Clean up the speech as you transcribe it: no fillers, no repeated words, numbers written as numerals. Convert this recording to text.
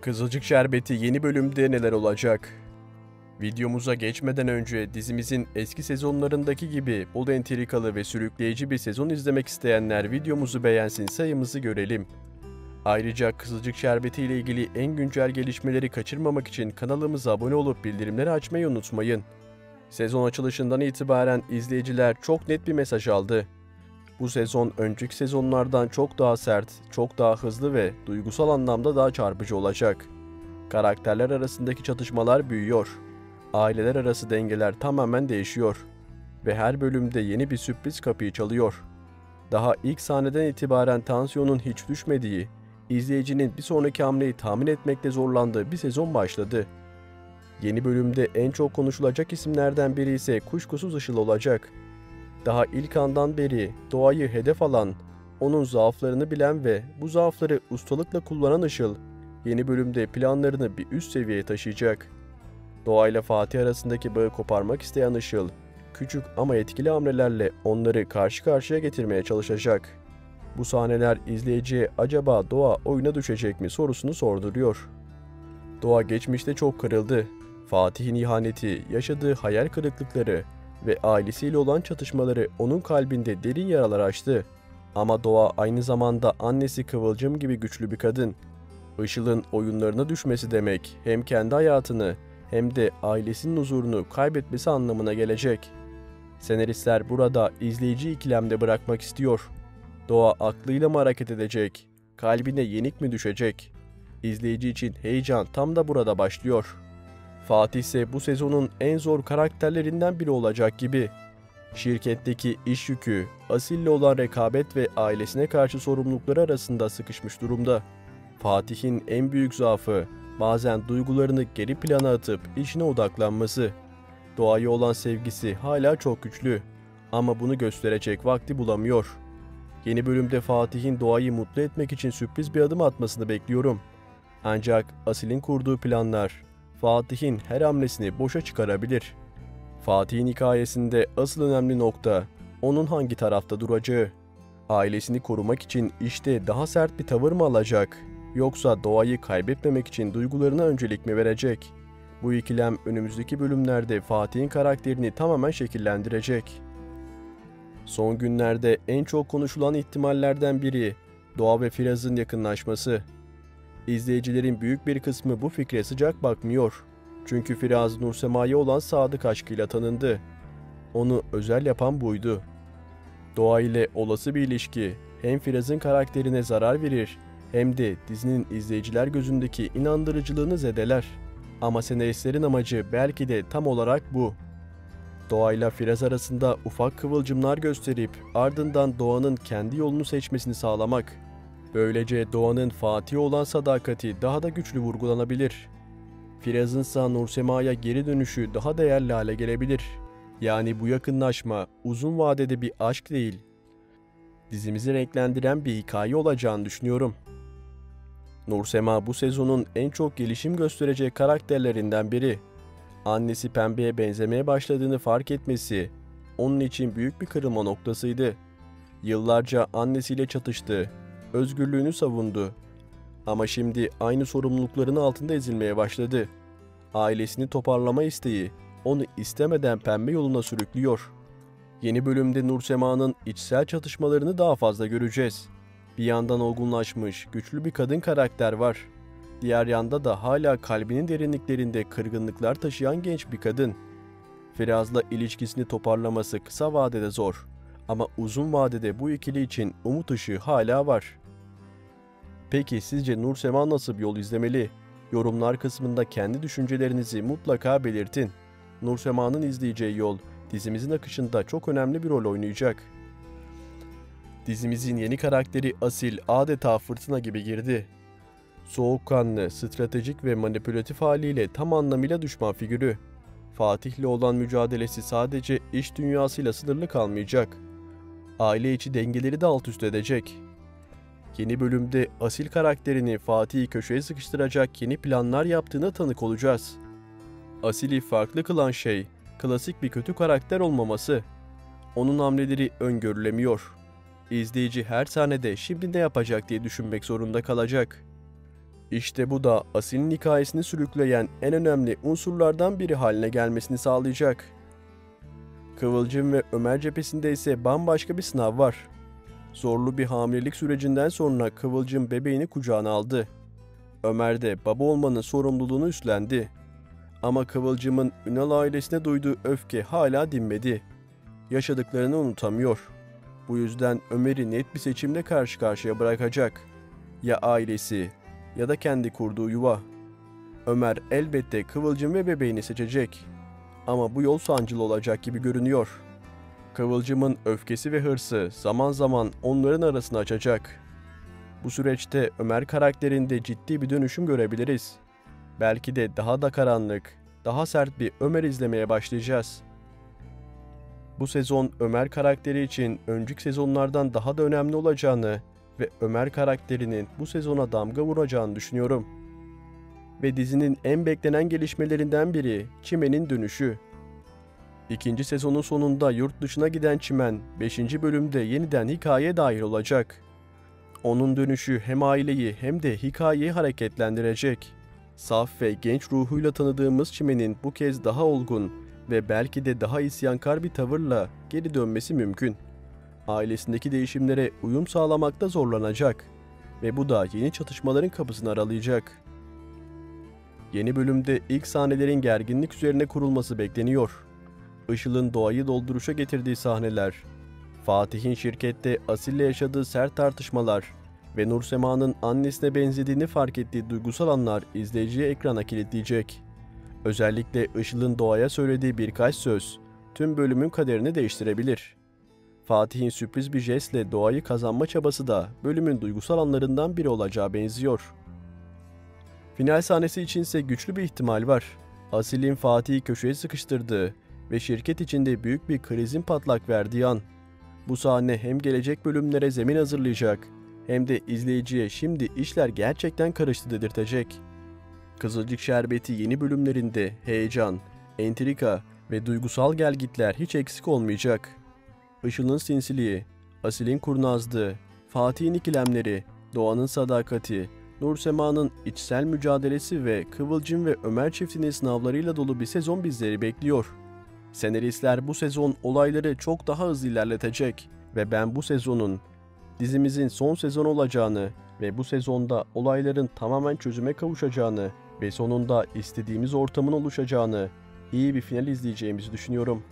Kızılcık Şerbeti yeni bölümde neler olacak? Videomuza geçmeden önce dizimizin eski sezonlarındaki gibi bol entrikalı ve sürükleyici bir sezon izlemek isteyenler videomuzu beğensin, sayımızı görelim. Ayrıca Kızılcık Şerbeti ile ilgili en güncel gelişmeleri kaçırmamak için kanalımıza abone olup bildirimleri açmayı unutmayın. Sezon açılışından itibaren izleyiciler çok net bir mesaj aldı. Bu sezon önceki sezonlardan çok daha sert, çok daha hızlı ve duygusal anlamda daha çarpıcı olacak. Karakterler arasındaki çatışmalar büyüyor. Aileler arası dengeler tamamen değişiyor. Ve her bölümde yeni bir sürpriz kapıyı çalıyor. Daha ilk sahneden itibaren tansiyonun hiç düşmediği, izleyicinin bir sonraki hamleyi tahmin etmekte zorlandığı bir sezon başladı. Yeni bölümde en çok konuşulacak isimlerden biri ise kuşkusuz Işıl olacak. Daha ilk andan beri Doğa'yı hedef alan, onun zaaflarını bilen ve bu zaafları ustalıkla kullanan Işıl, yeni bölümde planlarını bir üst seviyeye taşıyacak. Doğa ile Fatih arasındaki bağı koparmak isteyen Işıl, küçük ama etkili hamlelerle onları karşı karşıya getirmeye çalışacak. Bu sahneler izleyiciye acaba Doğa oyuna düşecek mi sorusunu sorduruyor. Doğa geçmişte çok kırıldı. Fatih'in ihaneti, yaşadığı hayal kırıklıkları ve ailesiyle olan çatışmaları onun kalbinde derin yaralar açtı. Ama Doğa aynı zamanda annesi Kıvılcım gibi güçlü bir kadın. Işıl'ın oyunlarına düşmesi demek hem kendi hayatını hem de ailesinin huzurunu kaybetmesi anlamına gelecek. Senaristler burada izleyici ikilemde bırakmak istiyor. Doğa aklıyla mı hareket edecek? Kalbine yenik mi düşecek? İzleyici için heyecan tam da burada başlıyor. Fatih ise bu sezonun en zor karakterlerinden biri olacak gibi. Şirketteki iş yükü, Asil'le olan rekabet ve ailesine karşı sorumlulukları arasında sıkışmış durumda. Fatih'in en büyük zaafı, bazen duygularını geri plana atıp işine odaklanması. Doğaya olan sevgisi hala çok güçlü ama bunu gösterecek vakti bulamıyor. Yeni bölümde Fatih'in Doğayı mutlu etmek için sürpriz bir adım atmasını bekliyorum. Ancak Asil'in kurduğu planlar Fatih'in her hamlesini boşa çıkarabilir. Fatih'in hikayesinde asıl önemli nokta onun hangi tarafta duracağı. Ailesini korumak için işte daha sert bir tavır mı alacak, yoksa Doğayı kaybetmemek için duygularına öncelik mi verecek? Bu ikilem önümüzdeki bölümlerde Fatih'in karakterini tamamen şekillendirecek. Son günlerde en çok konuşulan ihtimallerden biri Doğa ve Firaz'ın yakınlaşması. İzleyicilerin büyük bir kısmı bu fikre sıcak bakmıyor. Çünkü Firaz Nursema'ya olan sadık aşkıyla tanındı. Onu özel yapan buydu. Doğa ile olası bir ilişki hem Firaz'ın karakterine zarar verir hem de dizinin izleyiciler gözündeki inandırıcılığını zedeler. Ama senaristlerin amacı belki de tam olarak bu. Doğa ile Firaz arasında ufak kıvılcımlar gösterip ardından Doğan'ın kendi yolunu seçmesini sağlamak. Böylece Doğan'ın Fatih'e olan sadakati daha da güçlü vurgulanabilir. Firaz'ınsa Nursema'ya geri dönüşü daha değerli hale gelebilir. Yani bu yakınlaşma uzun vadede bir aşk değil, dizimizi renklendiren bir hikaye olacağını düşünüyorum. Nursema bu sezonun en çok gelişim gösterecek karakterlerinden biri. Annesi Pembe'ye benzemeye başladığını fark etmesi onun için büyük bir kırılma noktasıydı. Yıllarca annesiyle çatıştı, özgürlüğünü savundu. Ama şimdi aynı sorumlulukların altında ezilmeye başladı. Ailesini toparlama isteği onu istemeden pembe yoluna sürüklüyor. Yeni bölümde Nursema'nın içsel çatışmalarını daha fazla göreceğiz. Bir yandan olgunlaşmış, güçlü bir kadın karakter var. Diğer yanda da hala kalbinin derinliklerinde kırgınlıklar taşıyan genç bir kadın. Firaz'la ilişkisini toparlaması kısa vadede zor. Ama uzun vadede bu ikili için umut ışığı hala var. Peki sizce Nursema nasıl bir yol izlemeli? Yorumlar kısmında kendi düşüncelerinizi mutlaka belirtin. Nursema'nın izleyeceği yol dizimizin akışında çok önemli bir rol oynayacak. Dizimizin yeni karakteri Asil adeta fırtına gibi girdi. Soğukkanlı, stratejik ve manipülatif haliyle tam anlamıyla düşman figürü. Fatih'le olan mücadelesi sadece iş dünyasıyla sınırlı kalmayacak. Aile içi dengeleri de alt üst edecek. Yeni bölümde Asil karakterini Fatih'i köşeye sıkıştıracak yeni planlar yaptığına tanık olacağız. Asil'i farklı kılan şey, klasik bir kötü karakter olmaması. Onun hamleleri öngörülemiyor. İzleyici her sahnede şimdi ne yapacak diye düşünmek zorunda kalacak. İşte bu da Asil'in hikayesini sürükleyen en önemli unsurlardan biri haline gelmesini sağlayacak. Kıvılcım ve Ömer cephesinde ise bambaşka bir sınav var. Zorlu bir hamilelik sürecinden sonra Kıvılcım bebeğini kucağına aldı. Ömer de baba olmanın sorumluluğunu üstlendi. Ama Kıvılcım'ın Ünal ailesine duyduğu öfke hala dinmedi. Yaşadıklarını unutamıyor. Bu yüzden Ömer'i net bir seçimle karşı karşıya bırakacak. Ya ailesi ya da kendi kurduğu yuva. Ömer elbette Kıvılcım ve bebeğini seçecek. Ama bu yol sancılı olacak gibi görünüyor. Kıvılcım'ın öfkesi ve hırsı zaman zaman onların arasını açacak. Bu süreçte Ömer karakterinde ciddi bir dönüşüm görebiliriz. Belki de daha da karanlık, daha sert bir Ömer izlemeye başlayacağız. Bu sezon Ömer karakteri için önceki sezonlardan daha da önemli olacağını ve Ömer karakterinin bu sezona damga vuracağını düşünüyorum. Ve dizinin en beklenen gelişmelerinden biri Çimen'in dönüşü. İkinci sezonun sonunda yurt dışına giden Çimen 5. bölümde yeniden hikayeye dahil olacak. Onun dönüşü hem aileyi hem de hikayeyi hareketlendirecek. Saf ve genç ruhuyla tanıdığımız Çimen'in bu kez daha olgun ve belki de daha isyankar bir tavırla geri dönmesi mümkün. Ailesindeki değişimlere uyum sağlamakta zorlanacak ve bu da yeni çatışmaların kapısını aralayacak. Yeni bölümde ilk sahnelerin gerginlik üzerine kurulması bekleniyor. Işıl'ın doğayı dolduruşa getirdiği sahneler, Fatih'in şirkette Asil'le yaşadığı sert tartışmalar ve Nursema'nın annesine benzediğini fark ettiği duygusal anlar izleyiciyi ekrana kilitleyecek. Özellikle Işıl'ın doğaya söylediği birkaç söz tüm bölümün kaderini değiştirebilir. Fatih'in sürpriz bir jestle doğayı kazanma çabası da bölümün duygusal anlarından biri olacağı benziyor. Final sahnesi içinse güçlü bir ihtimal var. Asil'in Fatih'i köşeye sıkıştırdığı ve şirket içinde büyük bir krizin patlak verdiği an. Bu sahne hem gelecek bölümlere zemin hazırlayacak hem de izleyiciye şimdi işler gerçekten karıştı dedirtecek. Kızılcık Şerbeti yeni bölümlerinde heyecan, entrika ve duygusal gelgitler hiç eksik olmayacak. Işıl'ın sinsiliği, Asil'in kurnazlığı, Fatih'in ikilemleri, Doğan'ın sadakati, Nursema'nın içsel mücadelesi ve Kıvılcım ve Ömer çiftinin sınavlarıyla dolu bir sezon bizleri bekliyor. Senaristler bu sezon olayları çok daha hızlı ilerletecek ve ben bu sezonun dizimizin son sezon olacağını ve bu sezonda olayların tamamen çözüme kavuşacağını ve sonunda istediğimiz ortamın oluşacağını, iyi bir final izleyeceğimizi düşünüyorum.